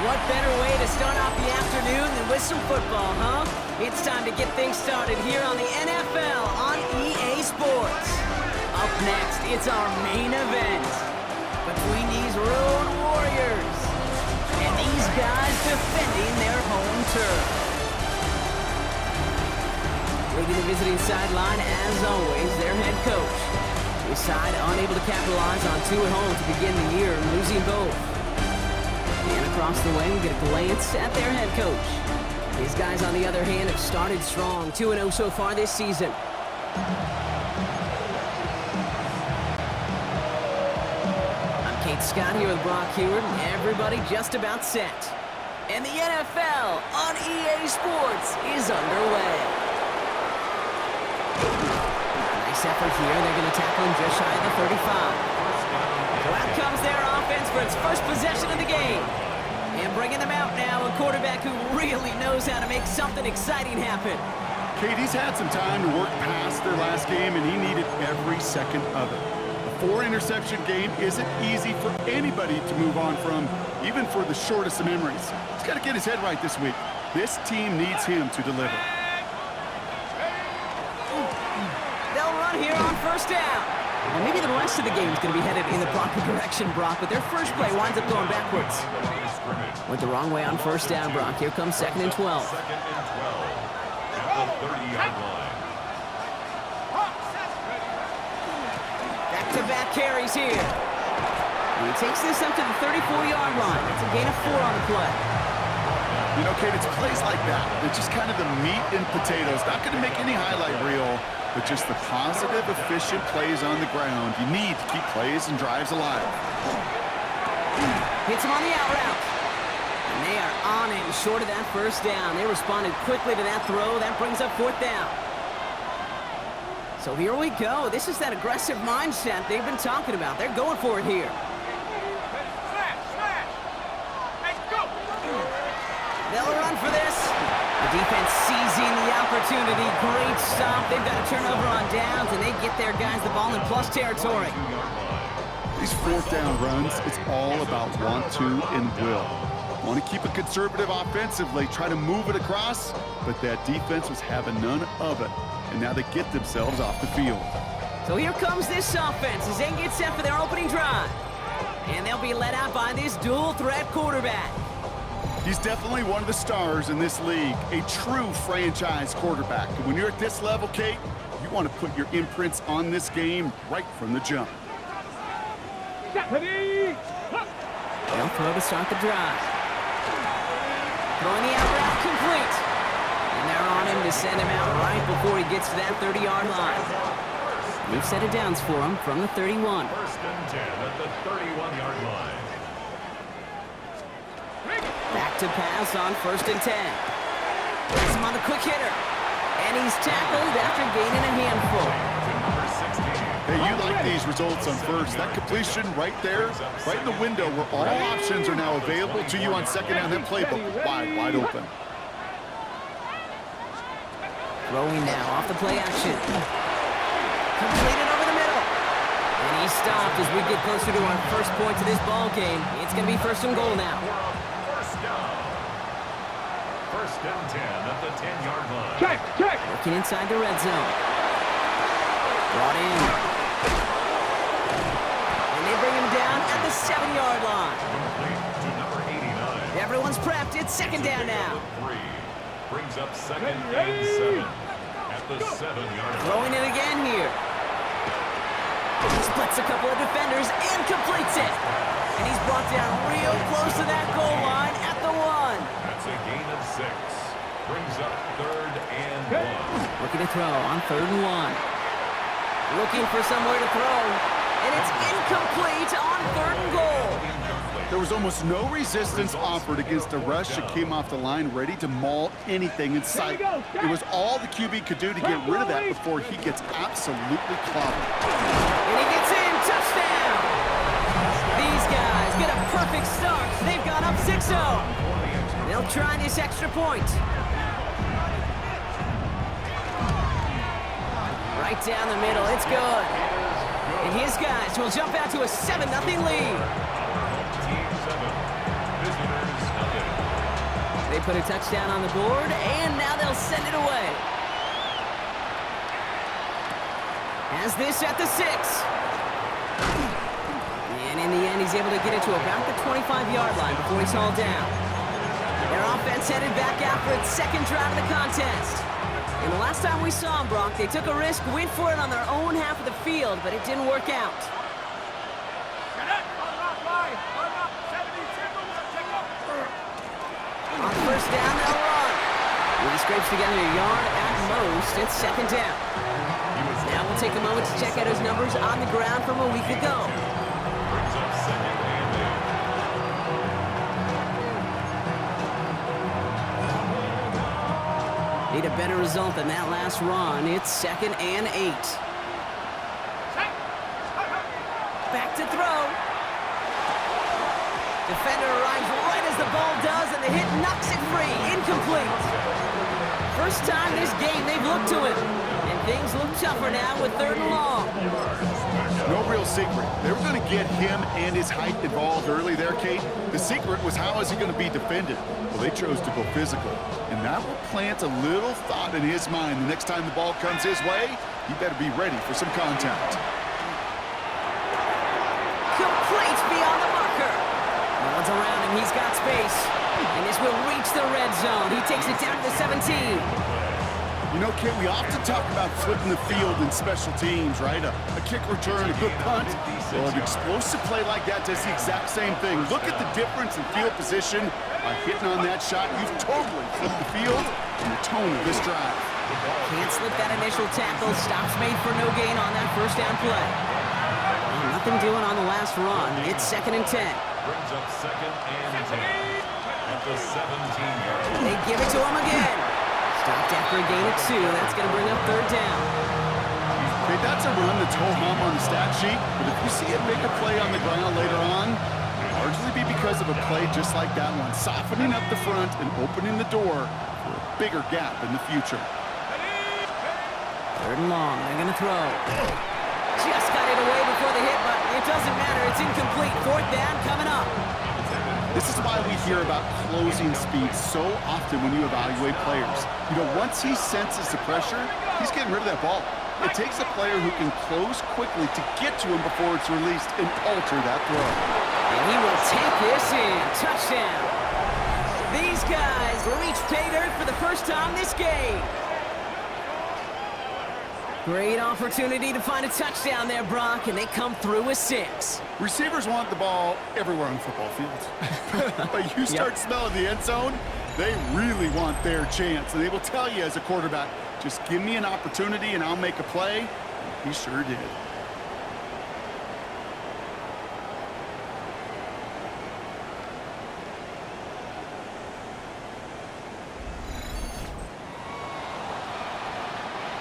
What better way to start off the afternoon than with some football, huh? It's time to get things started here on the NFL on EA Sports. Up next, it's our main event between these road warriors and these guys defending their home turf. Leading the visiting sideline, as always, their head coach. His side unable to capitalize on two at home to begin the year, losing both. And across the way, we get a glance at their head coach. These guys, on the other hand, have started strong, 2-0 so far this season. I'm Kate Scott here with Brock Heward, and everybody just about set. And the NFL on EA Sports is underway. Nice effort here. They're going to tackle him just shy of the 35. So out comes their offense for its first possession of the game. And bringing them out now, a quarterback who really knows how to make something exciting happen. Kate, he's had some time to work past their last game, and he needed every second of it. A 4-interception game isn't easy for anybody to move on from, even for the shortest of memories. He's got to get his head right this week. This team needs him to deliver. They'll run here on first down. Well, maybe the rest of the game is going to be headed in the proper direction, Brock, but their first play winds up going backwards. Went the wrong way on first down, Brock. Here comes 2nd and 12. Second and 12 at the 30-yard line. Back-to-back carries here. And he takes this up to the 34-yard line. It's a gain of 4 on the play. You know, Kate, it's plays like that. It's just kind of the meat and potatoes. Not going to make any highlight reel, but just the positive, efficient plays on the ground. You need to keep plays and drives alive. Hits him on the out route. And they are on him short of that first down. They responded quickly to that throw. That brings up 4th down. So here we go. This is that aggressive mindset they've been talking about. They're going for it here. They'll run for this. The defense seizing the opportunity. Great stop. They've got a turnover on downs, and they get their guys the ball in plus territory. These 4th down runs, it's all about want to and will. Want to keep it conservative offensively, try to move it across, but that defense was having none of it, and now they get themselves off the field. So here comes this offense as they get set for their opening drive. And they'll be led out by this dual-threat quarterback. He's definitely one of the stars in this league, a true franchise quarterback. And when you're at this level, Kate, you want to put your imprints on this game right from the jump. They'll throw to start the drive. Throwing the out route complete. And they're on him to send him out right before he gets to that 30-yard line. We've set it downs for him from the 31. First and 10 at the 31-yard line. Back to pass on 1st and 10. Gets him on the quick hitter. And he's tackled after gaining a handful. Hey, you like these results on first. That completion right there, right in the window where all options are now available to you on second down. That playbook wide open. Throwing now off the play action. Completed over the middle. And he's stopped as we get closer to our first point to this ball game. It's going to be 1st and goal now. First and 10 at the 10-yard line. Check. Looking inside the red zone. Brought in. And they bring him down at the 7-yard line. To number 89. Everyone's prepped. It's 2nd down now. 3 brings up 2nd and 7 at the 7-yard line. Throwing it again here. Splits a couple of defenders and completes it. And he's brought down real close to that goal line at the 1. That's a gain of 6. Brings up 3rd and 1. Looking to throw on 3rd and 1. Looking for somewhere to throw. And it's incomplete on 3rd and goal. There was almost no resistance offered against a rush that came off the line ready to maul anything in sight. It was all the QB could do to get rid of that before he gets absolutely clobbered. And he gets in. Touchdown. These guys get a perfect start. They've gone up 6-0. They'll try this extra point. Right down the middle. It's good. And his guys will jump out to a 7-0 lead. Team 7, visitors nothing. put a touchdown on the board, and now they'll send it away. Has this at the 6. And in the end, he's able to get it to about the 25-yard line before he's hauled down. Their offense headed back out for its second drive of the contest. And the last time we saw them, Brock, they took a risk, went for it on their own half of the field, but it didn't work out. On first down, they'll run. He scrapes together a yard at most. It's second down. Now we'll take a moment to check out his numbers on the ground from a week ago. Brings up second and 8. Need a better result than that last run. It's second and 8. Back to throw. Defender arrives right as the ball does, and the hit knocks it free. Incomplete. First time this game they've looked to him. And things look tougher now with 3rd and long. No real secret. They were going to get him and his height involved early there, Kate. The secret was how is he going to be defended? Well, they chose to go physical. And that will plant a little thought in his mind. The next time the ball comes his way, he better be ready for some contact. Complete beyond the marker. No one's around him. He's got space. And this will reach the red zone. He takes it down to the 17. You know, Kate, we often talk about flipping the field in special teams, right? A kick return, a good punt. Well, an explosive play like that does the exact same thing. Look at the difference in field position. By hitting on that shot, you've totally flipped the field and the tone of this drive. Can't slip that initial tackle. Stops made for no gain on that first down play. Well, nothing doing on the last run. It's second and 10. Brings up second and 10 at the 17-yard line. They give it to him again. Stopped after a gain of 2. That's going to bring up 3rd down. Okay, that's a run that's ho-hum on the stat sheet, but if you see a bigger play on the ground later on, it'll largely be because of a play just like that one, softening up the front and opening the door for a bigger gap in the future. 3rd and long. They're going to throw. Just got it away before the hit, but it doesn't matter. It's incomplete. 4th down coming up. This is why we hear about closing speed so often when you evaluate players. You know, once he senses the pressure, he's getting rid of that ball. It takes a player who can close quickly to get to him before it's released and alter that throw. And he will take this in. Touchdown. These guys reach pay dirt for the first time this game. Great opportunity to find a touchdown there, Brock, and they come through with 6. Receivers want the ball everywhere on football fields. But you start smelling the end zone, they really want their chance. And they will tell you as a quarterback, just give me an opportunity and I'll make a play. He sure did.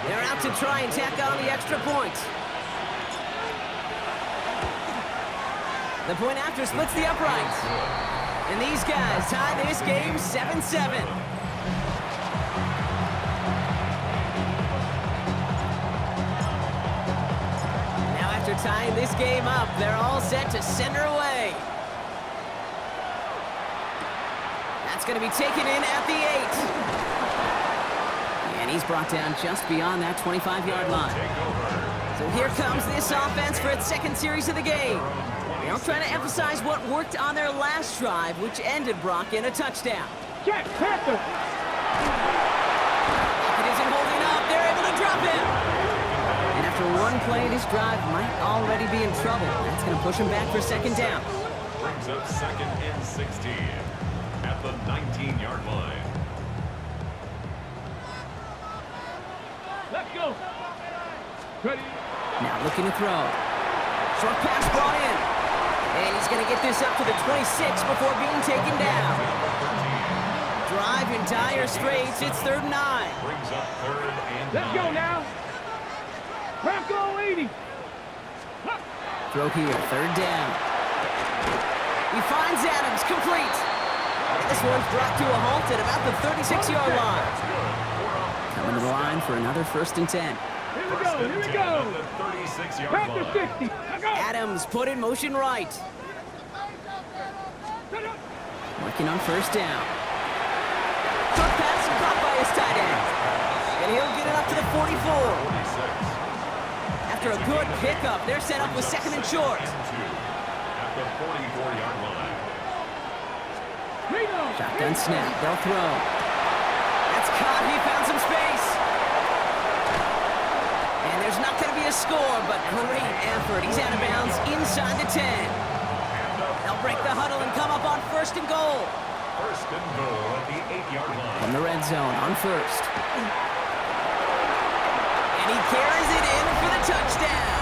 They're out to try and tack on the extra point. The point after splits the uprights. And these guys tie this game 7-7. Now after tying this game up, they're all set to send her away. That's going to be taken in at the 8. And he's brought down just beyond that 25-yard line. So here comes this offense for its second series of the game. They'll try to emphasize what worked on their last drive, which ended Brock in a touchdown. Check, Panther. It isn't holding up. They're able to drop him. And after one play, this drive might already be in trouble. That's going to push him back for second down. Brings up second and 16 at the 19-yard line. Let's go. Ready. Now looking to throw. Short pass brought in. And he's going to get this up to the 26 before being taken down. Drive in dire straits. It's 3rd and 9. Brings up 3rd and 9. Let's go now. Bronco 80. Throw here, 3rd down. He finds Adams, complete. And this one's brought to a halt at about the 36-yard line. Coming to the line for another 1st and 10. Here we go, here we go. Panther 60. Let's go. Adams put in motion right. Working on 1st down. Quick pass caught by his tight end. And he'll get it up to the 44. 46. After a good pickup, they're set up with second and short. At the 44-yard line. Shotgun snap, they'll throw. That's caught, he found some space. And there's not going to be a score, but great effort. He's out of bounds inside the 10. They'll break the huddle and come up on first and goal. First and goal at the 8-yard line. From the red zone on first. And he carries it in for the touchdown.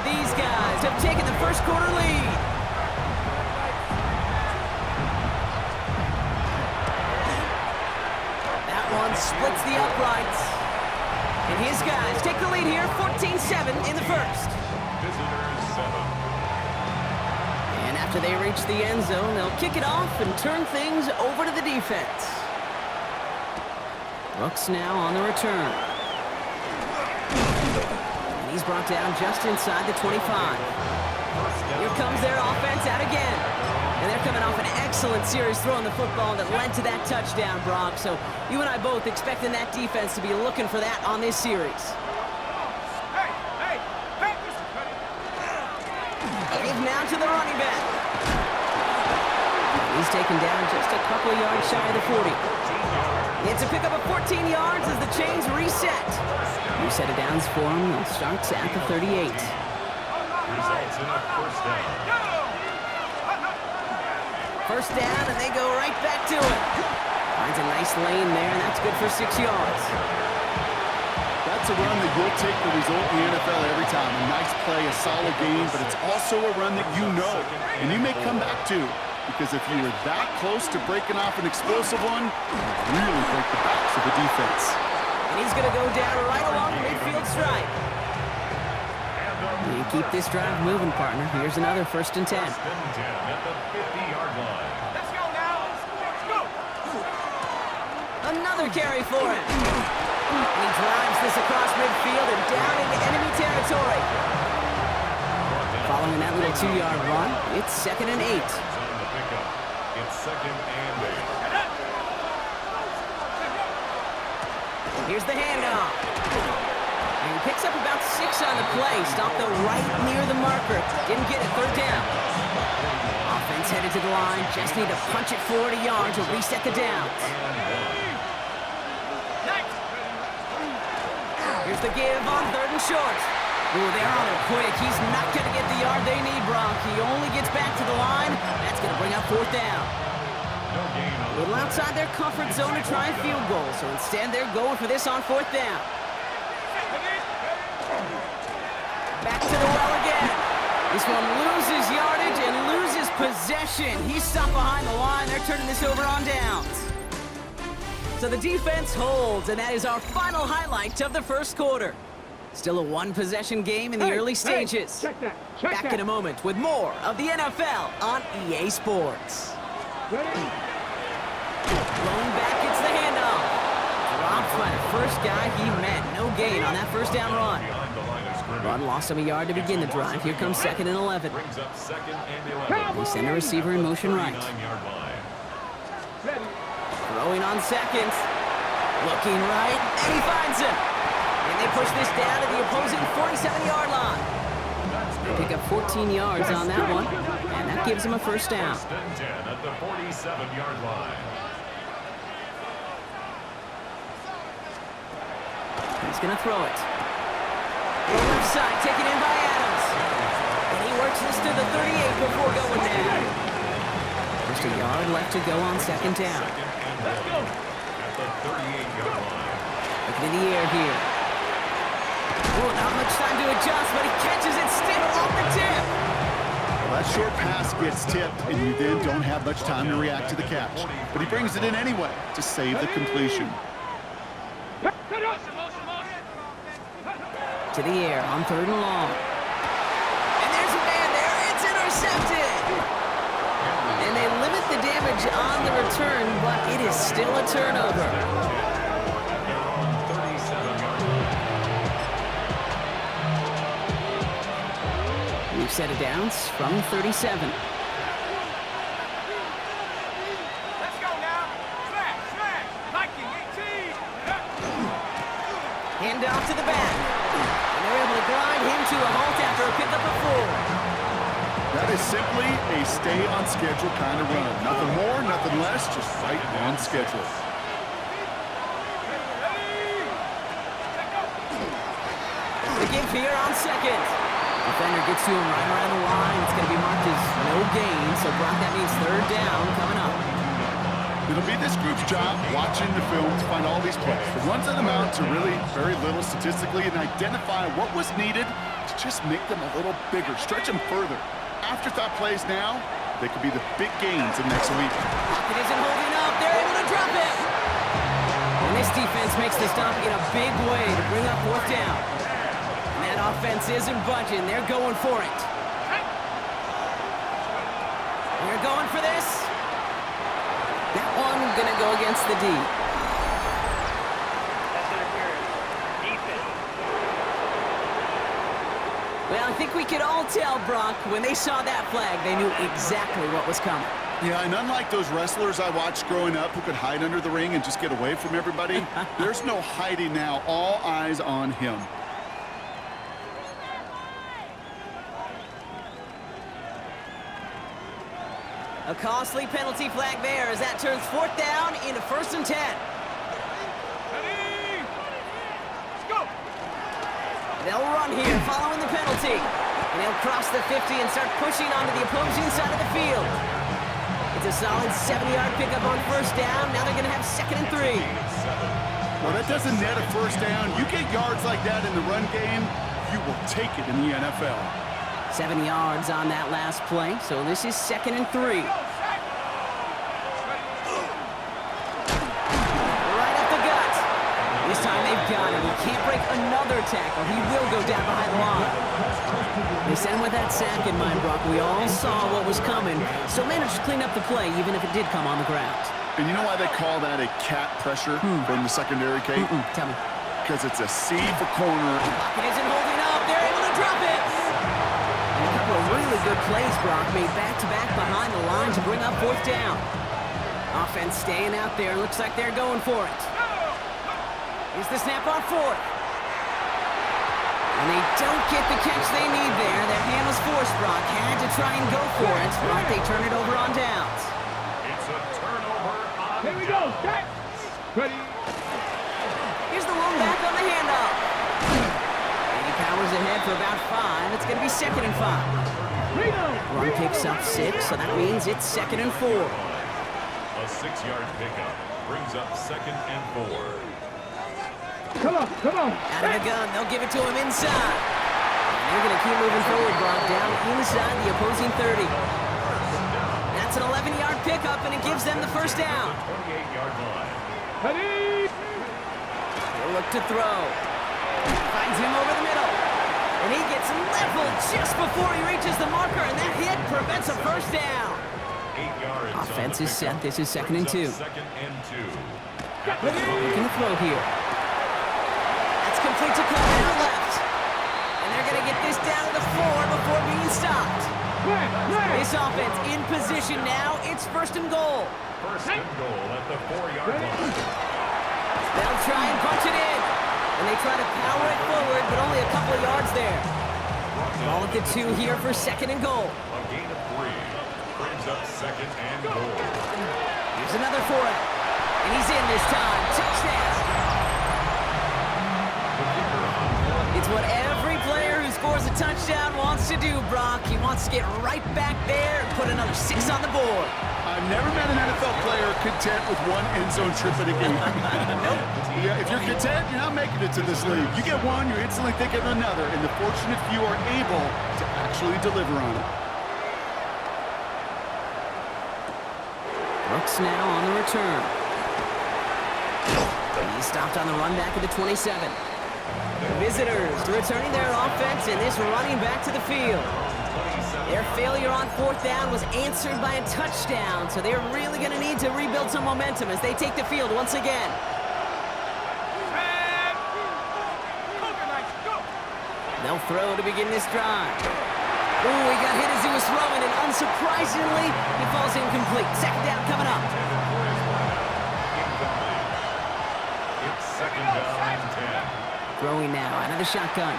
These guys have taken the first quarter lead. That one splits the uprights. And his guys take the lead here, 14-7 in the first. Visitors 7. And after they reach the end zone, they'll kick it off and turn things over to the defense. Brooks now on the return. And he's brought down just inside the 25. Here comes their offense out again. And they're coming off an excellent series throwing the football that led to that touchdown, Brock. So you and I both expecting that defense to be looking for that on this series. He's now to the running back. He's taken down just a couple of yards shy of the 40. It's a pickup of 14 yards as the chains reset. New set of downs for him. It starts at the 38. Results in a first down. First down, and they go right back to it. Finds a nice lane there, and that's good for 6 yards. That's a run that will take the result in the NFL every time. A nice play, a solid game, but it's also a run that you know, and you may come back to. Because if you were that close to breaking off an explosive one, you really break the backs of the defense. And he's going to go down right along the midfield stripe. You keep this drive moving, partner. Here's another first and 10. First and 10 at the 50-yard line. Let's go now. Let's go. Another carry for him. And he drives this across midfield and down into enemy territory. Following that little 2-yard run, it's second and 8. On the pickup. It's second and 8. Here's the handoff. And he picks up about 6 on the play. Stopped though right near the marker. Didn't get it, third down. Offense headed to the line. Just need to punch it forward a yard to reset the downs. Here's the give on third and short. Ooh, they're on it quick. He's not going to get the yard they need, Brock. He only gets back to the line. That's going to bring up fourth down. No gain on A little outside their comfort zone to try a field goal. So instead, they're going for this on fourth down. Back to the well again. This one loses yardage and loses possession. He's stopped behind the line. They're turning this over on downs. So the defense holds, and that is our final highlight of the first quarter. Still a one-possession game in the early stages. Check that. Back in a moment with more of the NFL on EA Sports. Ready? Rolling back, it's the handoff. Dropped by the first guy he met. No gain on that first down run. behind the line of scrimmage. Run lost him a yard to begin the drive. Here comes second and 11. Brings up second and 11. They send the receiver in motion right. 39-yard line. Ready? Throwing on seconds. Looking right, and he finds him. And they push this down to the opposing 47-yard line. They pick up 14 yards on that one, and that gives him a first down. First and 10 at the 47-yard line. He's going to throw it. Left side, taken in by Adams. And he works this to the 38 before going down. Just a yard left to go on second down. Let's go. At the 38-yard line. Looking in the air here. Oh, not much time to adjust, but he catches it still off the tip. Well, that short pass gets tipped, and you then don't have much time to react to the catch. But he brings it in anyway to save the completion. To the air on third and long. And there's a man there. It's intercepted. And they limit the damage on the return, but it is still a turnover. They're on 37-yard line. We've set it downs from 37. Let's go now. Handoff to the back. And they're able to grind him to a halt after a pickup of 4. That is simply a stay-on-schedule kind of run. Nothing more, nothing less, just right on schedule. The give here on second. Defender gets to him right around the line. It's going to be marked as no gain, so Brock, that means third down coming up. It'll be this group's job watching the film to find all these plays. The ones that amount to really very little statistically and identify what was needed to just make them a little bigger, stretch them further. Afterthought plays now, they could be the big gains in next week. Pocket isn't holding up. They're able to drop it. And this defense makes the stop in a big way to bring up fourth down. And that offense isn't budging. They're going for it. They're going for this. That one going to go against the D. Well, I think we could all tell, Brock, when they saw that flag, they knew exactly what was coming. Yeah, and unlike those wrestlers I watched growing up who could hide under the ring and just get away from everybody, there's no hiding now. All eyes on him. A costly penalty flag there as that turns fourth down into 1st and 10. Ready? Let's go. They'll run here following the penalty. And they'll cross the 50 and start pushing onto the opposing side of the field. It's a solid 70-yard pickup on first down. Now they're going to have 2nd and 3. Well, that doesn't net a first down. You get yards like that in the run game, you will take it in the NFL. 7 yards on that last play, so this is 2nd and 3. Right up the gut. This time they've got him. He can't break another tackle. He will go down behind the line. They sent with that sack in mind, Brock. We all saw what was coming, so managed to clean up the play, even if it did come on the ground. And you know why they call that a cat pressure from the secondary, Kate? Tell me. Because it's a C for corner. Pocket isn't holding up. They're able to drop it. And a couple of really good plays, Brock, made back-to-back behind the line to bring up fourth down. Offense staying out there. Looks like they're going for it. Here's the snap on fourth. And they don't get the catch they need there. Their hand was forced, Brock. Had to try and go for it. Brock, they turn it over on downs. It's a turnover on Here we go. Set. Ready. Here's the one back on the handoff. And he powers ahead for about 5. It's going to be 2nd and 5. Run picks up 6, so that means it's 2nd and 4. A 6-yard pickup brings up 2nd and 4. Come on, come on. Out of the gun, they'll give it to him inside. And they're going to keep moving forward, Brock, down inside the opposing 30. That's an 11-yard pickup, and it gives them the first down. 28-yard line. Ready. They'll look to throw. Finds him over the middle. And he gets leveled just before he reaches the marker, and that hit prevents a first down. 8 yards. Offense is set. This is 2nd and 2. 2nd and 2. Looking to throw here. That's complete to Clement left. And they're going to get this down to the 4 before being stopped. This offense in position now. It's 1st and goal. 1st and goal at the 4-yard line. They'll try and punch it in. And they try to power it forward, but only a couple of yards there. Ball at the 2 here for 2nd and goal. A gain of 3 brings up 2nd and goal. Here's another for it. And he's in this time. Touchdown. It's what every player who scores a touchdown wants to do, Brock. He wants to get right back there and put another 6 on the board. I've never met an NFL player content with one end zone trip at a game. Nope. Yeah, if you're content, you're not making it to this league. You get one, you're instantly thinking of another, and the fortunate few are able to actually deliver on it. Brooks now on the return. He's stopped on the run back at the 27. Visitors returning their offense, and this running back to the field. Their failure on fourth down was answered by a touchdown, so they're really going to need to rebuild some momentum as they take the field once again. They'll throw to begin this drive. Ooh, he got hit as he was throwing, and unsurprisingly, he falls incomplete. 2nd down coming up. It's 2nd down and 10. Throwing now out of the shotgun.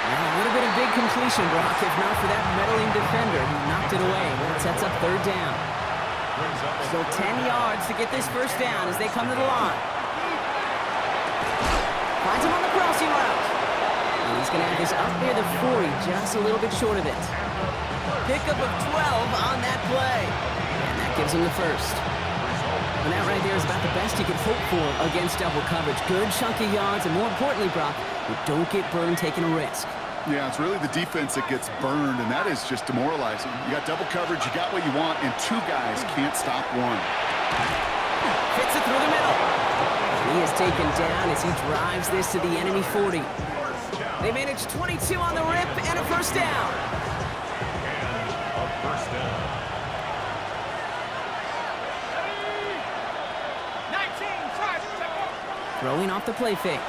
Now a little bit of big completion, Brock, if not for that meddling defender who knocked it away. It sets up third down. Still 10 yards to get this first down as they come to the line. Finds him on the crossing route. And he's going to have this up near the 40, just a little bit short of it. Pickup of 12 on that play. And that gives him the first. And that right there is about the best you can hope for against double coverage. Good chunky yards, and more importantly, Brock, you don't get burned taking a risk. Yeah, it's really the defense that gets burned, and that is just demoralizing. You got double coverage, you got what you want, and two guys can't stop one. Fits it through the middle. He is taken down as he drives this to the enemy 40. They manage 22 on the rip and a first down. And a first down. 19, Throwing off the play fake.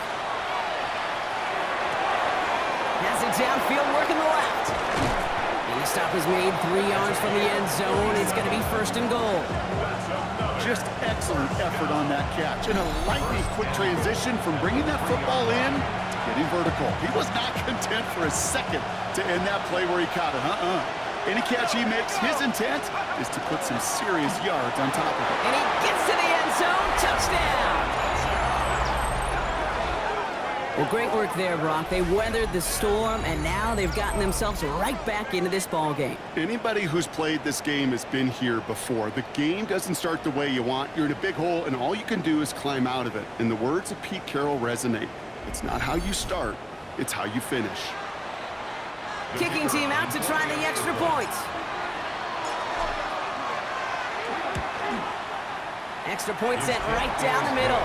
Has it downfield, working the left. And the stop is made 3 yards from the end zone. It's going to be first and goal. Just excellent effort on that catch. And a lightning quick transition from bringing that football in to getting vertical. He was not content for a second to end that play where he caught it. Any catch he makes, his intent is to put some serious yards on top of it. And he gets to the end zone. Touchdown. Well, great work there, Brock. They weathered the storm, and now they've gotten themselves right back into this ball game. Anybody who's played this game has been here before. The game doesn't start the way you want. You're in a big hole, and all you can do is climb out of it. And the words of Pete Carroll resonate. It's not how you start, it's how you finish. Kicking team out to try the extra points. Extra point sent right down the middle.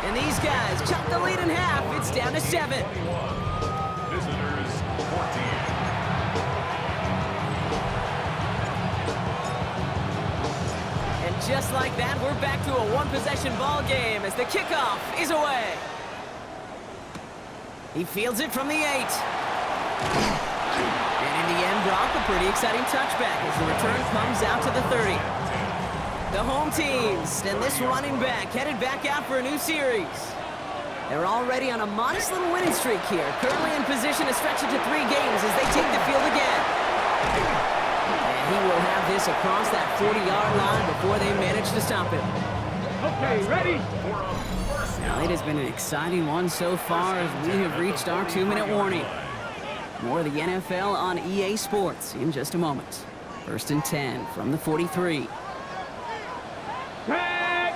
And these guys chop the lead in half. It's down to 7. Visitors 14. And just like that, we're back to a one-possession ball game as the kickoff is away. He fields it from the 8. And in the end, Brock, a pretty exciting touchback as the return comes out to the 30. The home teams and this running back headed back out for a new series. They're already on a modest little winning streak here, currently in position to stretch it to 3 games as they take the field again. And he will have this across that 40-yard line before they manage to stop him. Okay, ready? Now, it has been an exciting one so far as we have reached our 2-minute warning. More of the NFL on EA Sports in just a moment. First and 10 from the 43. Pack!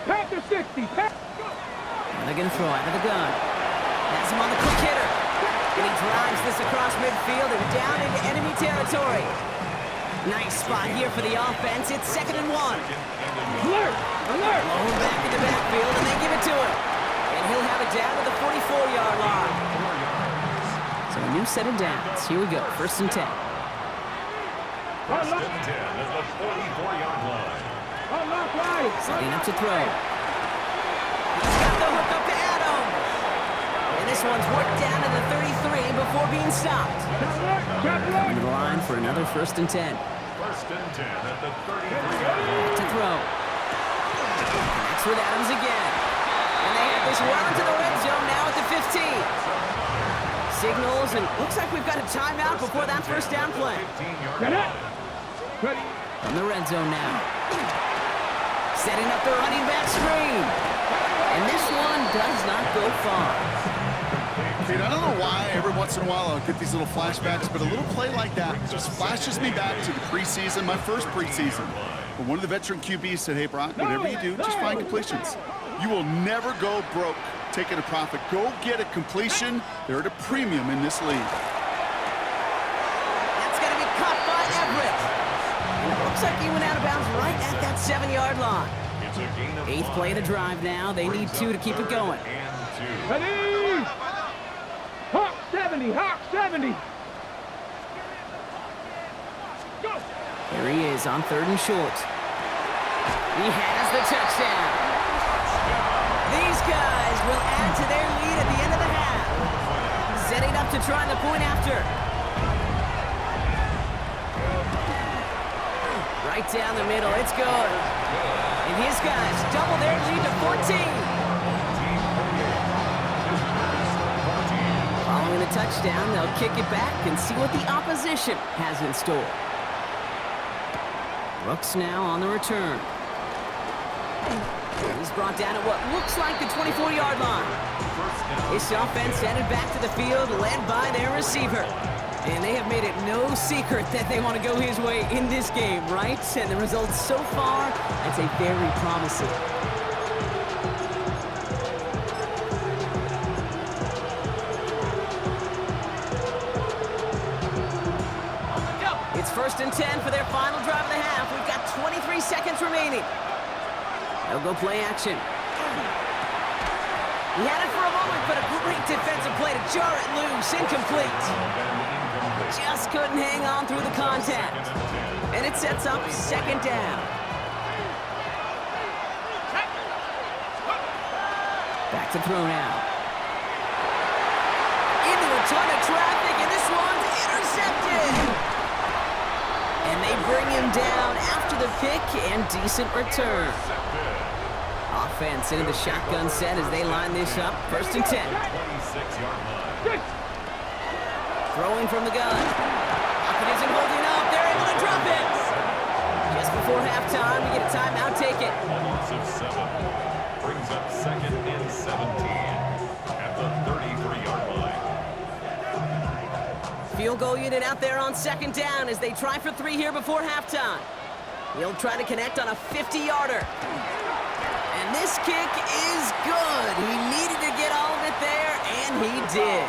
Pack to 60! Pack! And they're going to throw out of the gun. Has him on the quick hitter. And he drives this across midfield and down into enemy territory. Nice spot here for the offense. It's 2nd and 1. Alert! Alert! Blown back in the backfield, and they give it to him. And he'll have it down to the 44-yard line. So a new set of downs. Here we go. First and 10. First and 10 at the 44-yard line. Unlock right! Setting up to throw. He's got the hook up to Adams. And this one's worked down to the 33 before being stopped. Coming to the line for another first and 10. First and 10 at the 33-yard line. To throw. Connects with Adams again. And they have this well into the red zone now at the 15. Signals, and looks like we've got a timeout before that first down play. Get it! Ready? From the red zone now. Setting up the running back screen. And this one does not go far. Kate, I don't know why every once in a while I'll get these little flashbacks, but a little play like that just flashes me back to the preseason, my first preseason. When one of the veteran QBs said, hey, Brock, whatever you do, just find completions. You will never go broke taking a profit. Go get a completion. They're at a premium in this league. That's going to be caught by Everett. And it looks like he went out of bounds right at that 7-yard line. It's a gain of 8th play of the drive now. They need 2 to keep it going. and 2. Ready? Hawk 70! Hawk 70! Go! Here he is on 3rd and short. He has the touchdown. These guys will add to their lead at the end of the half. Setting up to try the point after. Right down the middle, it's good. And his guys double their lead to 14. touchdown, they'll kick it back and see what the opposition has in store. Brooks now on the return. He's brought down at what looks like the 24-yard line. This offense headed back to the field, led by their receiver. And they have made it no secret that they want to go his way in this game, right? And the results so far, I'd say very promising. It's 1st and 10 for their final drive of the half. We've got 23 seconds remaining. They'll go play action. He had it for a moment, but a great defensive play to jar it loose. Incomplete. Just couldn't hang on through the contact. And it sets up 2nd down. Back to throw now. Into a ton of traffic, and this one's intercepted. And they bring him down after the pick and decent return. Offense into the shotgun set as they line this up. 1st and 10. Throwing from the gun. Pocket isn't holding up. They're able to drop it. Just before halftime, we get a timeout. Take it. Brings up 2nd and 17 at the 33-yard line. Field goal unit out there on 2nd down as they try for 3 here before halftime. He'll try to connect on a 50-yarder. And this kick is good. He needed to get all of it there, and he did.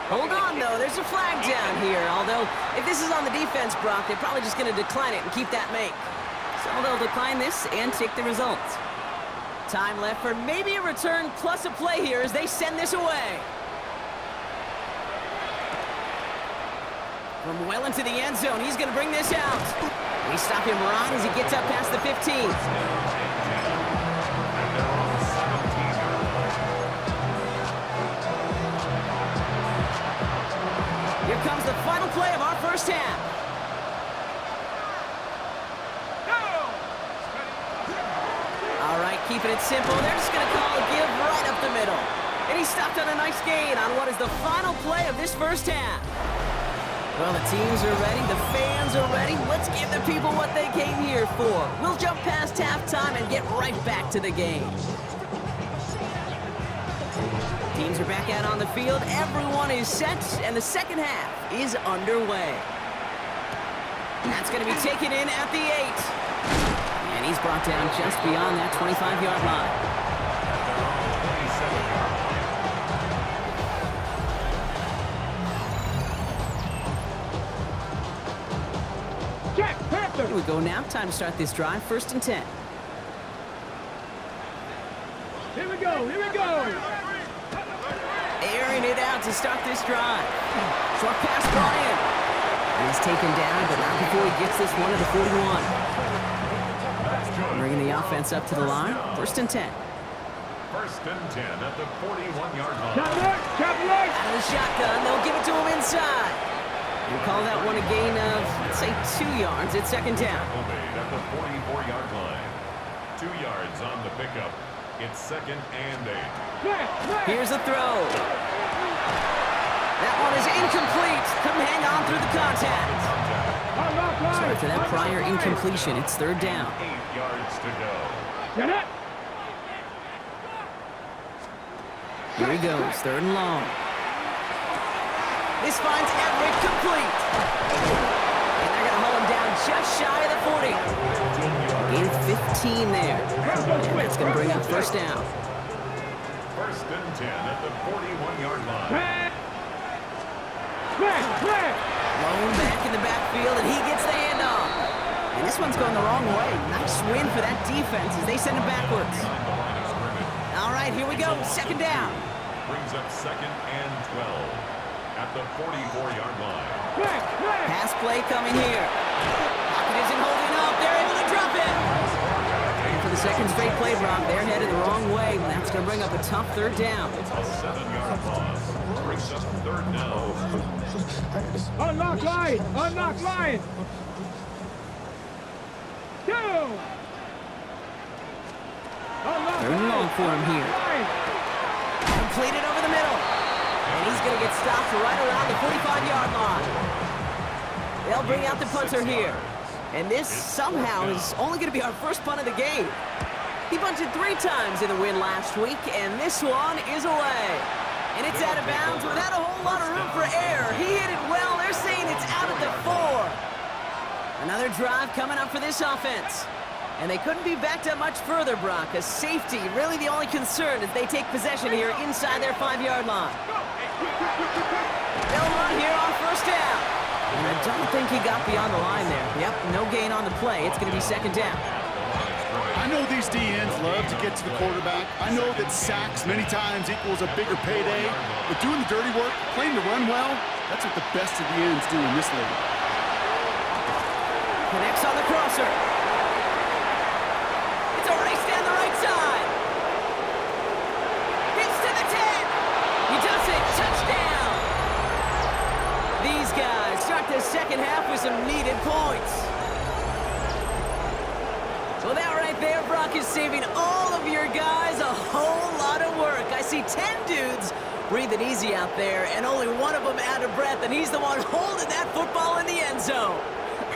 Hold on, though. There's a flag down here. Although, if this is on the defense, Brock, they're probably just going to decline it and keep that make. So they'll decline this and take the results. Time left for maybe a return plus a play here as they send this away. From well into the end zone, he's going to bring this out. We stop him right as he gets up past the 15. Here comes the final play of our first half. All right, keeping it simple. They're just going to call a give right up the middle. And he stopped on a nice gain on what is the final play of this first half. Well, the teams are ready. The fans are ready. Let's give the people what they came here for. We'll jump past halftime and get right back to the game. Teams are back out on the field. Everyone is set, and the second half is underway. That's going to be taken in at the 8. And he's brought down just beyond that 25-yard line. Here we go now. Time to start this drive. 1st and 10. Here we go. Here we go. Airing it out to start this drive. Short pass brought in. And he's taken down, but not before he gets this one to the 41. Bringing the offense up to the line. 1st and 10. 1st and 10 at the 41-yard line. Chop right. Out of the shotgun, they'll give it to him inside. We'll call that one a gain of, let's say, 2 yards at 2nd down. At the 44-yard line. 2 yards on the pickup. It's 2nd and 8. Here's a throw. That one is incomplete. Couldn't hang on through the contact. So after that prior incompletion, it's 3rd down. 8 yards to go. Get it. Here he goes, 3rd and long. This finds Everett complete. And they're going to hold him down just shy of the 40. Gain 15 there. And that's going to bring up 1st down. 1st and 10 at the 41-yard line. Blown back in the backfield, and he gets the handoff. And this one's going the wrong way. Nice win for that defense as they send it backwards. All right, here we go. 2nd down. Brings up 2nd and 12 at the 44-yard line. Pass play coming here. Pocket isn't holding up. They're able to drop it. And for the 2nd straight play, Brock, they're headed the wrong way, and that's going to bring up a tough 3rd down. A 7-yard loss. Brings up 3rd down. Unlock line. Unlock line. 2. 3rd and long for him here. Completed over the middle. And he's going to get stopped right around the 45-yard line. They'll bring out the punter here. And this somehow is only going to be our first punt of the game. He punted 3 times in the win last week, and this one is away. And it's out of bounds without a whole lot of room for error. He hit it well. They're saying it's out at the 4. Another drive coming up for this offense. And they couldn't be backed up much further, Brock, as safety really the only concern as they take possession here inside their 5-yard line. They'll run here on first down. And I don't think he got beyond the line there. Yep, no gain on the play. It's going to be second down. I know these DNs love to get to the quarterback. I know that sacks many times equals a bigger payday. But doing the dirty work, playing to run well, that's what the best of the ends do in this league. Connects on the crosser. It's a race down the right side. Hits to the 10. He does it. Touchdown. These guys start the second half with some needed points. Well, that right there, Brock, is saving all of your guys a whole lot of work. I see 10 dudes breathing easy out there, and only one of them out of breath, and he's the one holding that football in the end zone.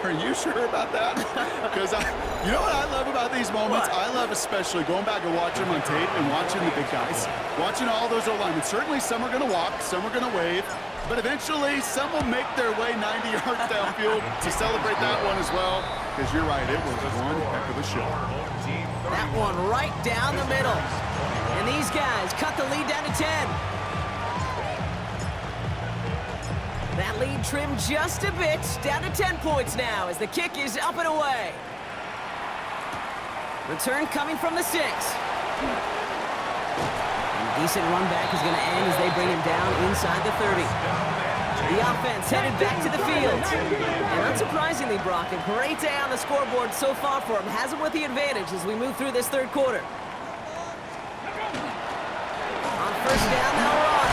Are you sure about that? Because you know what I love about these moments? What? I love especially going back and watching them on tape and watching the big guys. Watching all those O-linemen. Certainly some are going to walk, some are going to wave, but eventually some will make their way 90 yards downfield to celebrate that one as well. Because you're right, it was one heck of a show. That one right down the middle. And these guys cut the lead down to 10. That lead trimmed just a bit, down to 10 points now as the kick is up and away. Return coming from the 6. And decent run back is going to end as they bring him down inside the 30. The offense headed back to the field. And unsurprisingly, Brock, a great day on the scoreboard so far for him. Has him with the advantage as we move through this third quarter. On first down, they'll run.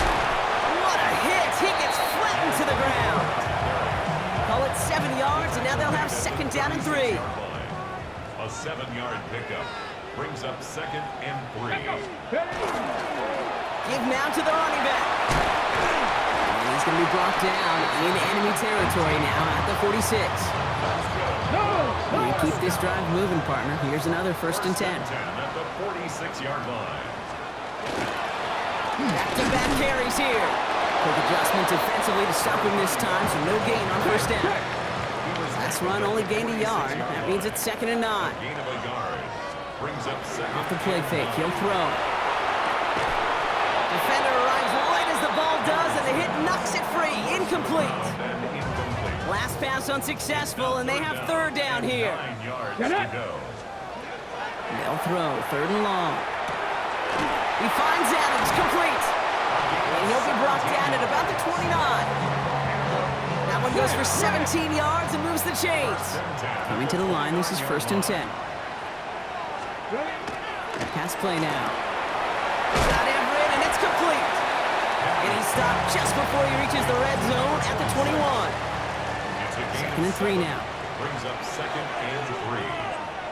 What a hit! He gets flattened to the ground. Call it 7 yards, and now they'll have second down and 3. A 7-yard pickup brings up second and 3. Give now to the running back. And he's going to be brought down in enemy territory now at the 46. We keep this drive moving, partner. Here's another first and 10. At the 46-yard line. Back-to-back carries here. Quick adjustment defensively to stop him this time, so no gain on first down. Last run only gained a yard. That means it's second and 9. Gain of a yard brings up second. Off the play fake, he'll throw. Defender arrives right as the ball does, and the hit knocks it free. Incomplete. Last pass unsuccessful, and they have third down here. 9 yards to go. They'll throw, third and long. He finds Adams, complete. And he'll be brought down at about the 29. That one goes for 17 yards and moves the chains. Coming to the line, this is first and 10. Pass play now. Got Everett, and it's complete. And he's stopped just before he reaches the red zone at the 21. Second and 3 now. Brings up second and 3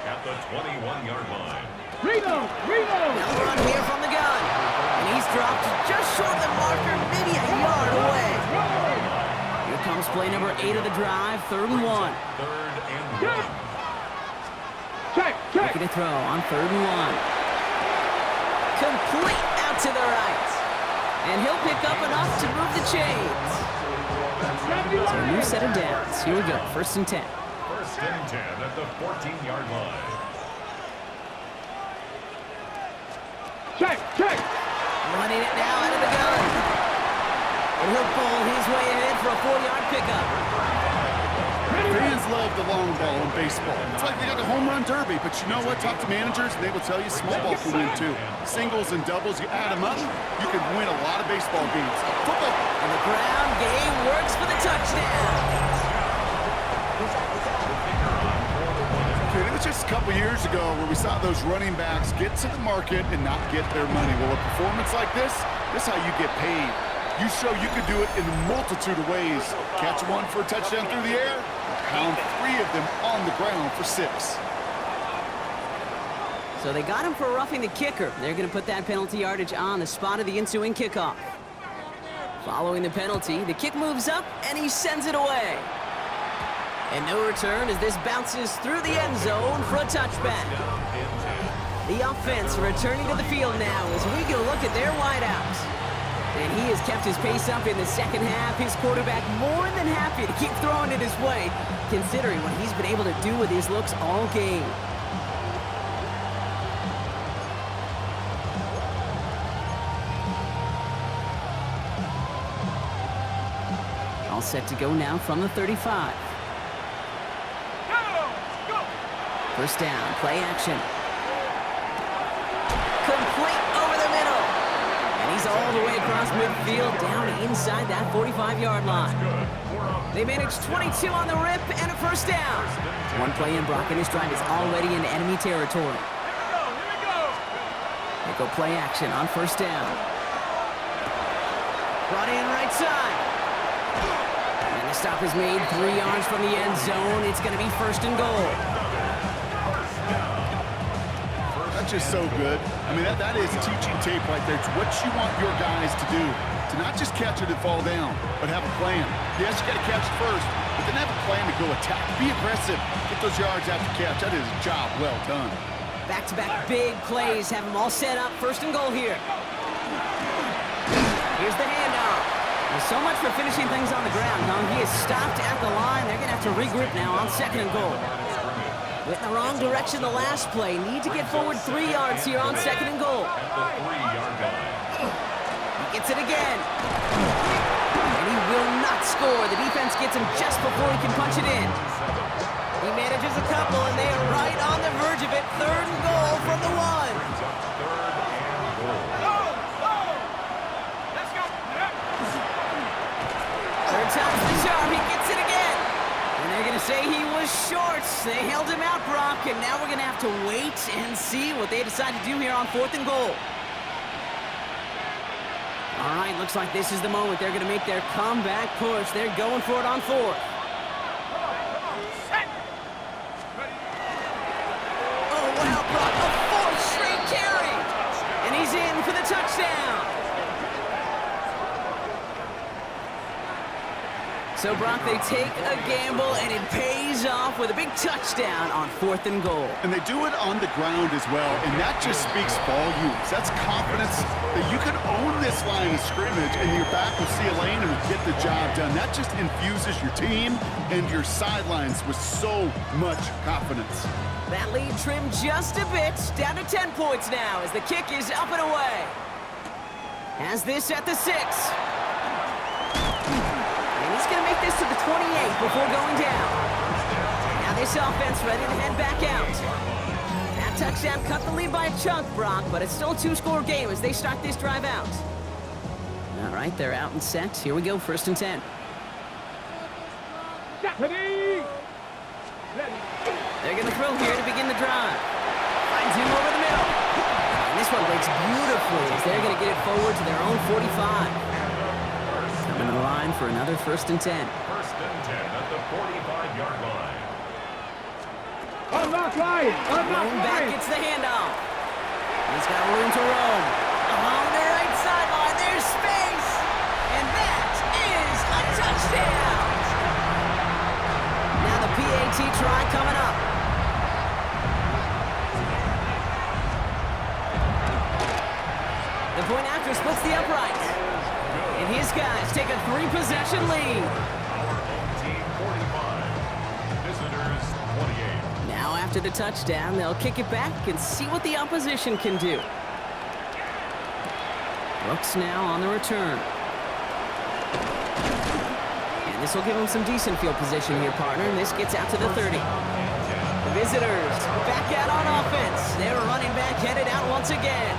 at the 21-yard line. Reno! They'll run here from the gun. And he's dropped just short of the marker, maybe a yard away. Here comes play number 8 of the drive, third and 1. Third and 1. Check! Looking to throw on third and 1. Complete out to the right. And he'll pick up enough to move the chains. So a new set of downs. Here we go, first and 10. First and 10 at the 14-yard line. Check! Running it now out of the gun. And he'll pull his way ahead for a 4-yard pickup. Fans love the long ball in baseball. It's like they got the home run derby, but you know what? Talk to managers, and they will tell you small ball can win too. Singles and doubles, you add them up, you can win a lot of baseball games. Football. And the ground game works for the touchdown. It was just a couple years ago where we saw those running backs get to the market and not get their money. Well, a performance like this is how you get paid. You show you can do it in a multitude of ways. Catch one for a touchdown through the air, pound 3 of them on the ground for 6. So they got him for roughing the kicker. They're going to put that penalty yardage on the spot of the ensuing kickoff. Following the penalty, the kick moves up, and he sends it away. And no return as this bounces through the end zone for a touchback. The offense returning to the field now as we get a look at their wideouts. And he has kept his pace up in the second half. His quarterback more than happy to keep throwing it his way, considering what he's been able to do with his looks all game. All set to go now from the 35. First down, play action. Complete over the middle. And he's all the way across midfield, down inside that 45-yard line. They managed 22 on the rip and a first down. One play in, Brock, and his drive is already in enemy territory. Here we go. They go play action on first down. Brought in right side. And the stop is made 3 yards from the end zone. It's going to be first and goal. That's just so good. I mean, that is teaching tape right there. It's what you want your guys to do. To not just catch it and fall down, but have a plan. Yes, you got to catch it first, but then have a plan to go attack. Be aggressive. Get those yards after catch. That is a job well done. Back-to-back big plays have them all set up. First and goal here. Here's the handoff. There's so much for finishing things on the ground, huh? He is stopped at the line. They're going to have to regroup now on second and goal. Went in the wrong direction the last play. Need to get forward 3 yards here on second and goal. At the 3-yard line. He gets it again. And he will not score. The defense gets him just before he can punch it in. He manages a couple, and they are right on the verge of it. Third and goal from the 1. Third and goal. Let's go. Third time's the charm. He gets it again. And they're going to say he was short. They held him out, Brock, and now we're going to have to wait and see what they decide to do here on fourth and goal. All right, looks like this is the moment. They're going to make their comeback push. They're going for it on fourth. Oh, wow, Brock, a fourth straight carry. And he's in for the touchdown. So, Brock, they take a gamble, and it pays off with a big touchdown on fourth and goal. And they do it on the ground as well, and that just speaks volumes. That's confidence that you can own this line of scrimmage, and your back will see a lane and will get the job done. That just infuses your team and your sidelines with so much confidence. That lead trimmed just a bit, down to 10 points now as the kick is up and away. Has this at the 6. He's going to make this to the 28 before going down. Now this offense ready to head back out. That touchdown cut the lead by a chunk, Brock, but it's still a 2-score game as they start this drive out. All right, they're out and set. Here we go, first and 10. Ready. They're going to throw here to begin the drive. Finds him over the middle. And this one breaks beautifully as they're going to get it forward to their own 45. Coming to the line for another first and 10. First and 10 at the 45-yard line. Unlock line. Unlock Going back line. gets the handoff. He's got room to roam. Along the right sideline, there's space. And that is a touchdown. Now the PAT try coming up. The point after splits the uprights. And his guys take a 3-possession lead. Our home team 45. Visitors 28. Now after the touchdown, they'll kick it back and see what the opposition can do. Brooks now on the return. And this will give him some decent field position here, partner. And this gets out to the 30. The visitors back out on offense. They're running back headed out once again.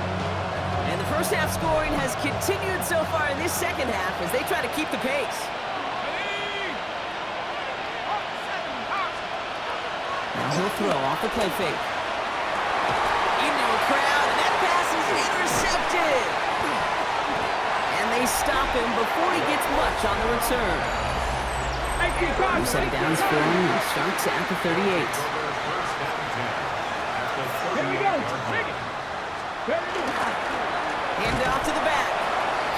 And the first half scoring has continued so far in this second half as they try to keep the pace. Now he'll throw off the play fake. Into a crowd, and that pass is intercepted. And they stop him before he gets much on the return. Set downs for him and starts at the 38. Here we go. Take it. Hand off to the back.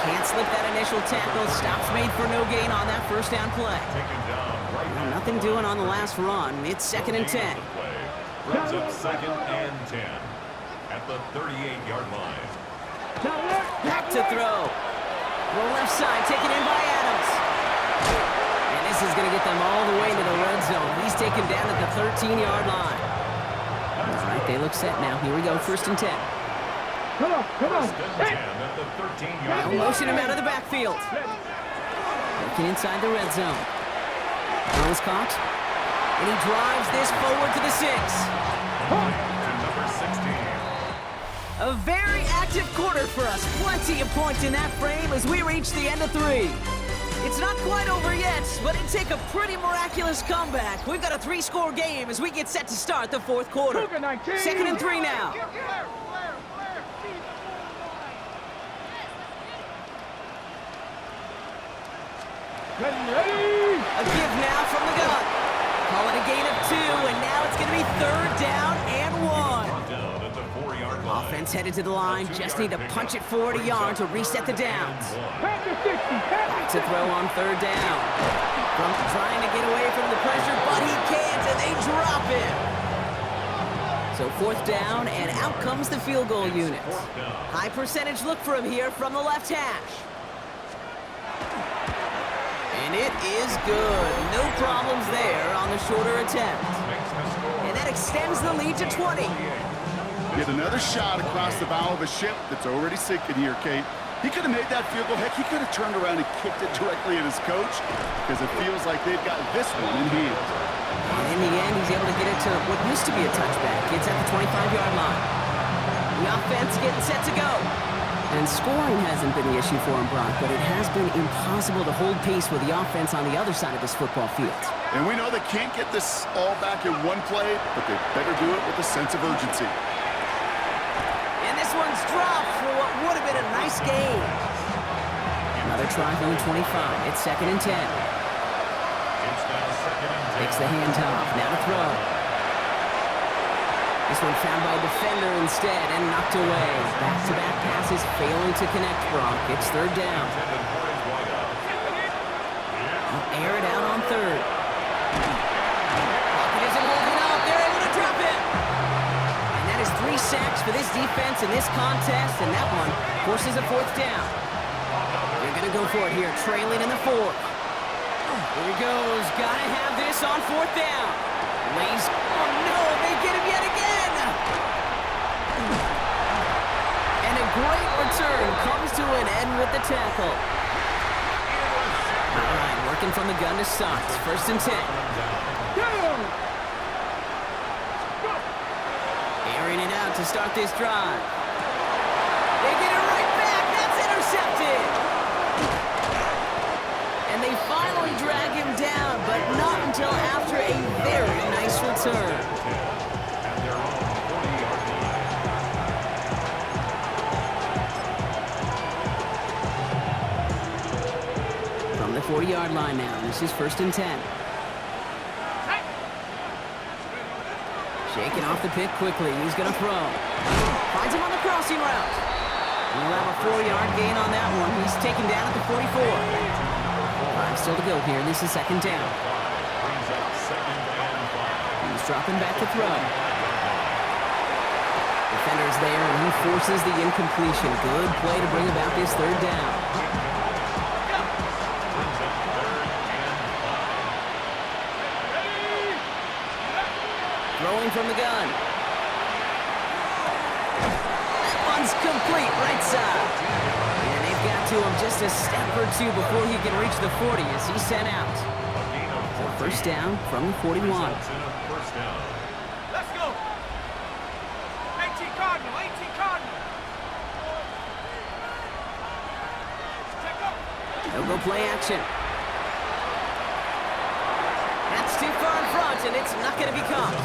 Can't slip that initial tackle. Stops made for no gain on that first down play. Taken down right Well, nothing doing on the last run. It's 2nd and 10. Brings up 2nd and 10 at the 38-yard line. Back to throw. The left side taken in by Adams. And this is going to get them all the way to the red zone. He's taken down at the 13-yard line. All right, they look set now. Here we go, 1st and 10. Come on. First and 10 at the 13-yard They'll line. motion him out of the backfield. Looking inside the red zone. Ball is caught. And he drives this forward to the 6. To number 16. A very active quarter for us. Plenty of points in that frame as we reach the end of 3. It's not quite over yet, but it'd take a pretty miraculous comeback. We've got a 3-score game as we get set to start the 4th quarter. 2nd and 3 now. Ready? A give now from the gun. Call it a gain of 2, and now it's going to be 3rd down and 1. Down at the 4-yard line. Offense headed to the line. Just need to punch it forward a yard to reset the downs. Back to 60. Back to throw on 3rd down. From trying to get away from the pressure, but he can't, and they drop him. So 4th down, and out comes the field goal unit. High percentage look for him here from the left hash. And it is good. No problems there on the shorter attempt. And that extends the lead to 20. Get another shot across the bow of a ship that's already sinking here, Kate. He could have made that field goal. Heck, he could have turned around and kicked it directly at his coach because it feels like they've got this one in hand. And in the end, he's able to get it to what used to be a touchback. It's at the 25-yard line. The offense getting set to go. And scoring hasn't been the issue for him, Brock, but it has been impossible to hold pace with the offense on the other side of this football field. And we know they can't get this all back in one play, but they better do it with a sense of urgency. And this one's dropped for what would have been a nice game. Another try from the 25. It's 2nd and 10. It's now 2nd and 10. Takes the handoff. Now to throw. This one found by a defender instead and knocked away. Back-to-back passes failing to connect, Brock. It's 3rd down. They'll air it out on 3rd. Pocket isn't holding up. They're able to drop it. And that is 3 sacks for this defense in this contest, and that one forces a 4th down. They're going to go for it here, trailing in the 4th. Here he goes. Gotta have this on 4th down. Lays. Oh no, they get him yet again. And a great return comes to an end with the tackle. All right, working from the gun to start. 1st and 10. Airing it out to start this drive. They get it right back. That's intercepted. And they finally drag him down, but not until after a very nice return. From the 40-yard line now, this is 1st and 10. Shaking off the pick quickly. He's going to throw. Finds him on the crossing route. We'll have a 4-yard gain on that one. He's taken down at the 44. 5 still to go here. This is 2nd down. He's dropping back to throw. Defender's there, and he forces the incompletion. Good play to bring about this 3rd down. Throwing from the gun. That one's complete, right side. And they've got to him just a step or 2 before he can reach the 40 as he's sent out. So 1st down from the 41. Let's go. 18 Cardinal, 18 Cardinal. Check up. They'll go play action. That's too far in front, and it's not going to be caught.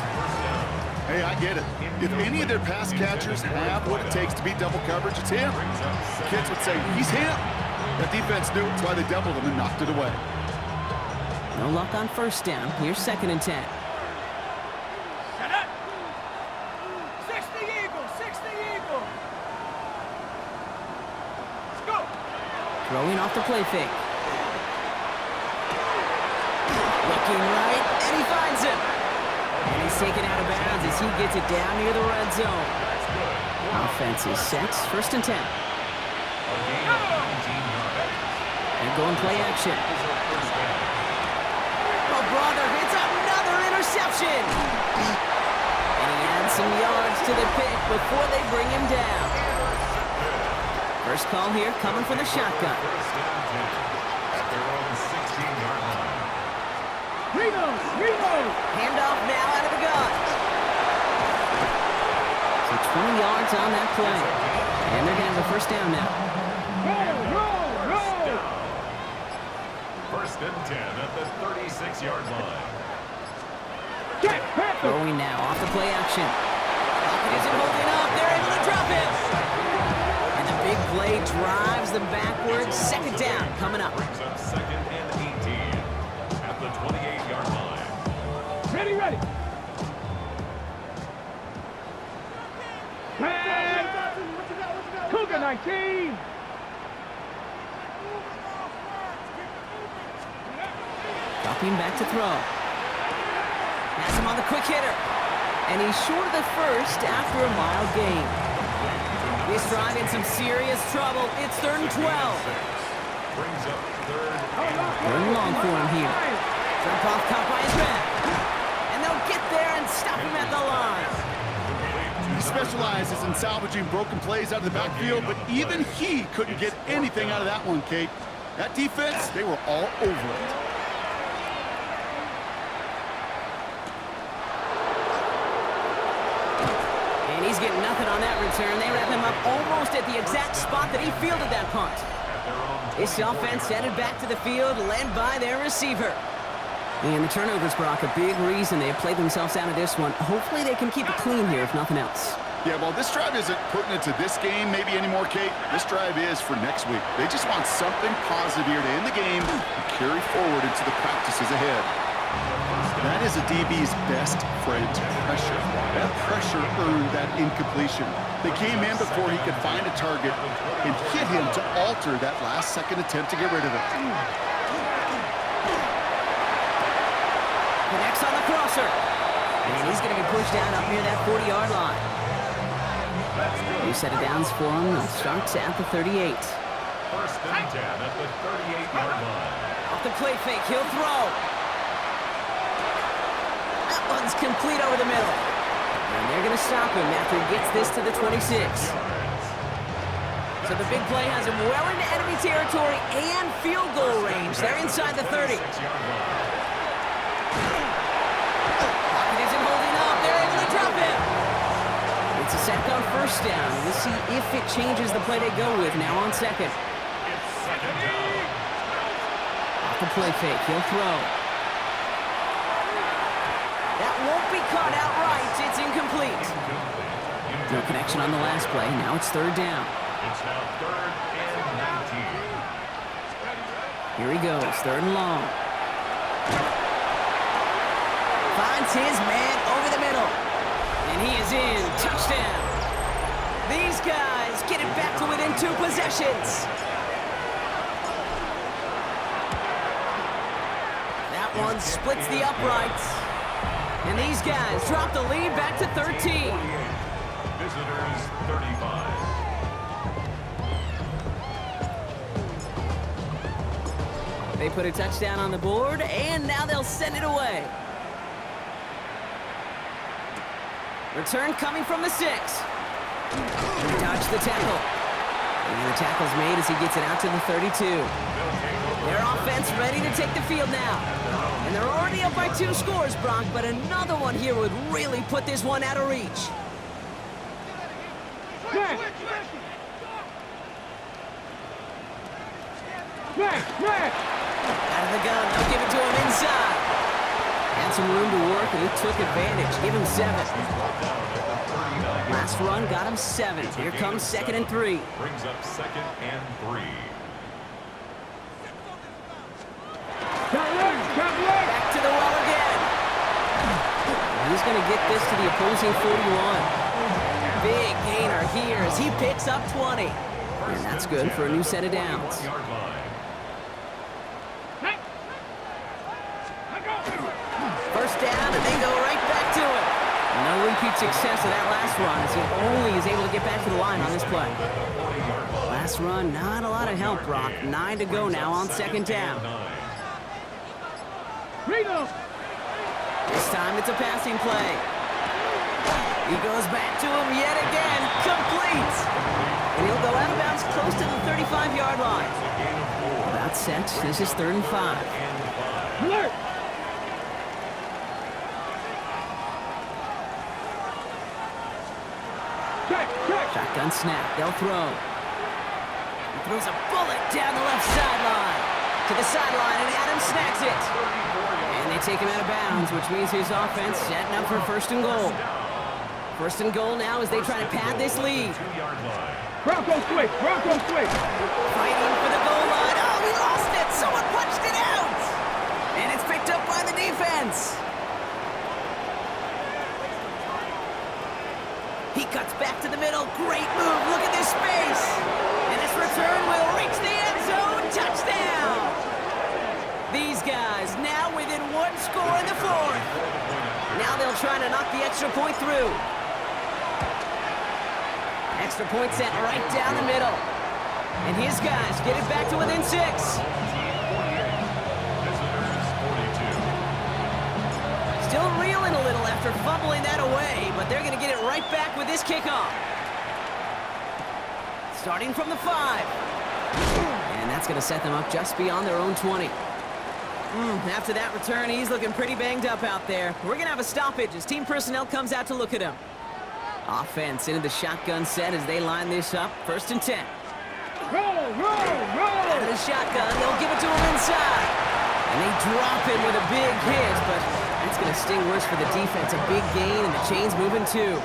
Hey, I get it. If any of their pass catchers have what it takes to beat double coverage, it's him. The kids would say, he's him. That defense knew it's why they doubled him and knocked it away. No luck on 1st down. Here's 2nd and 10. Shut up. 60 Eagle, 60 Eagle. Let's go. Throwing off the play fake. Looking right, and he finds him. And he's taken out of bounds as he gets it down near the red zone. Offense is set. 1st and 10. And going play action. Oh, brother, it's another interception. And he adds some yards to the pick before they bring him down. First call here coming for the shotgun. At their own 16-yard line. Handoff now out of the gun. So 20 yards on that play. And they're going to have the first down now. First and 10 at the 36-yard line. Throwing now off the play action. Pocket isn't holding up. They're able to drop him. And the big play drives them backwards. 2nd down coming up. Brings up 2nd and 18 at the 28-yard line. Ready. Cougar 19. Dropping back to throw. Has him on the quick hitter. And he's short of the first after a mile gain. This drive in some serious trouble. It's 3rd and 12. Brings up 3rd Third and long for him here. Jump off caught by his back. And they'll get there and stop him at the line. He specializes in salvaging broken plays out of the backfield, but even he couldn't get anything out of that one, Kate. That defense, they were all over it. And he's getting nothing on that return. They wrap him up almost at the exact spot that he fielded that punt. This offense headed back to the field, led by their receiver. And the turnovers, Brock, a big reason they have played themselves out of this one. Hopefully they can keep it clean here, if nothing else. Yeah, well, this drive isn't putting it to this game maybe anymore, Kate. This drive is for next week. They just want something positive here to end the game and carry forward into the practices ahead. That is a DB's best friend, pressure. That pressure earned that incompletion. They came in before he could find a target and hit him to alter that last-second attempt to get rid of it. Connects on the crosser. And he's going to be pushed down up near that 40-yard line. New set of downs for him. Starts at the 38. First and 10 at the 38-yard line. Off the play fake, he'll throw. That one's complete over the middle. And they're going to stop him after he gets this to the 26. So the big play has him well into enemy territory and field goal range. They're inside the 30. Pocket isn't holding up. They're able to drop him. It's a sack on first down. We'll see if it changes the play they go with now on 2nd. It's 2nd down. Off the play fake, he'll throw. That won't be caught outright. It's incomplete. No connection on the last play. Now it's 3rd down. It's now 3rd and 19. Here he goes, 3rd and long. Finds his man over the middle. And he is in. Touchdown. These guys get it back to within 2 possessions. That one splits the uprights. And these guys drop the lead back to 13. Visitors 35. They put a touchdown on the board, and now they'll send it away. Return coming from the 6. Dodge the tackle. And the tackle's made as he gets it out to the 32. Their offense ready to take the field now. And they're already up by 2 scores, Brock, but another one here would really put this one out of reach. Out Out of the gun, they'll give it to him inside. Had some room to work, and he took advantage. Give him 7. Last run got him 7. Here comes 2nd and 3. Brings up 2nd and 3. Back to the well again. He's going to get this to the opposing 41. Big gainer here as he picks up 20. And that's good for a new set of downs. First down, and they go right back to it. No repeat success of that last run, as he only is able to get back to the line on this play. Last run, not a lot of help, Brock. 9 to go now on second down. This time it's a passing play. He goes back to him yet again, complete. And he'll go out of bounds close to the 35-yard line. About set, this is 3rd and 5. Alert! Shotgun snap, they'll throw. He throws a bullet down the left sideline. To the sideline, and Adams snags it. And they take him out of bounds, which means his offense setting up for 1st and goal. 1st and goal now as they try to pad this lead. Bronco switch! Bronco switch! Fighting for the goal line. Oh, he lost it! Someone punched it out! And it's picked up by the defense. He cuts back to the middle. Great move. Look at this space. And his return will reach the end zone. Touchdown! These guys now within 1 score in the 4th. Now they'll try to knock the extra point through. Extra point sent right down the middle. And his guys get it back to within 6. Still reeling a little after fumbling that away, but they're going to get it right back with this kickoff. Starting from the 5. And that's going to set them up just beyond their own 20. After that return, he's looking pretty banged up out there. We're going to have a stoppage as team personnel comes out to look at him. Offense into the shotgun set as they line this up. 1st and 10. Roll! Out of the shotgun, they'll give it to him inside. And they drop him with a big hit, but that's going to sting worse for the defense. A big gain, and the chain's moving too.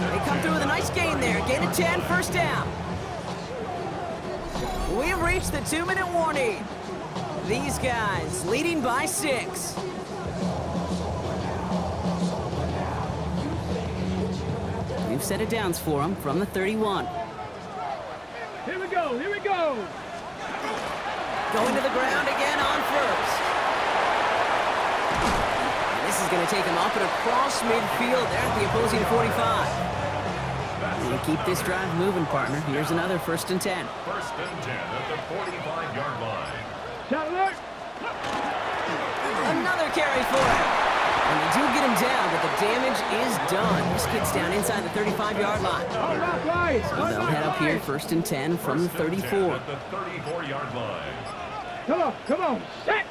They come through with a nice gain there. Gain of 10, 1st down. We've reached the 2-minute warning. These guys leading by 6. We've set it downs for them from the 31. Here we go! Here we go! Going to the ground again on 1st. And this is going to take him up and across midfield there at the opposing 45. And keep this drive moving, partner. Here's another 1st and 10. 1st and 10 at the 45-yard line. Shot alert! Another carry for him. And they do get him down, but the damage is done. This kid's down inside the 35-yard line. All right, guys! They'll head up here 1st and 10 from the 34. At the 34-yard line. Come on! Set!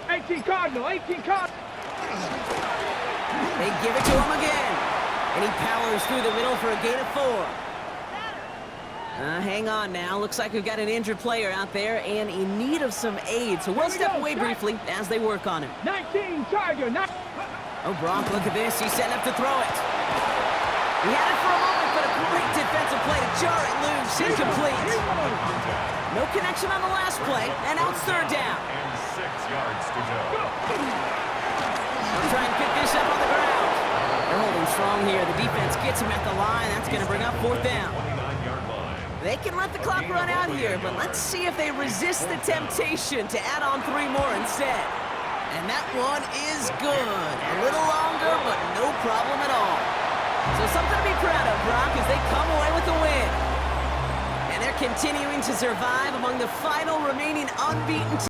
18 Cardinal! 18 Cardinal! They give it to him again. And he powers through the middle for a gain of 4. Hang on now. Looks like we've got an injured player out there and in need of some aid. So we'll step away briefly as they work on him. 19 Tiger! Oh, Brock, look at this. He's setting up to throw it. He had it for a moment, but a great defensive play to jar it loose. Incomplete. No connection on the last play, and now it's 3rd down. And 6 yards to go. They'll try and pick this up on the ground. They're holding strong here. The defense gets him at the line. That's going to bring up 4th down. 29-yard line. They can let the clock run out here, but let's see if they resist the temptation to add on 3 more instead. And that one is good. A little longer, but no problem at all. So something to be proud of, Brock, as they come away with the win. And they're continuing to survive among the final remaining unbeaten teams.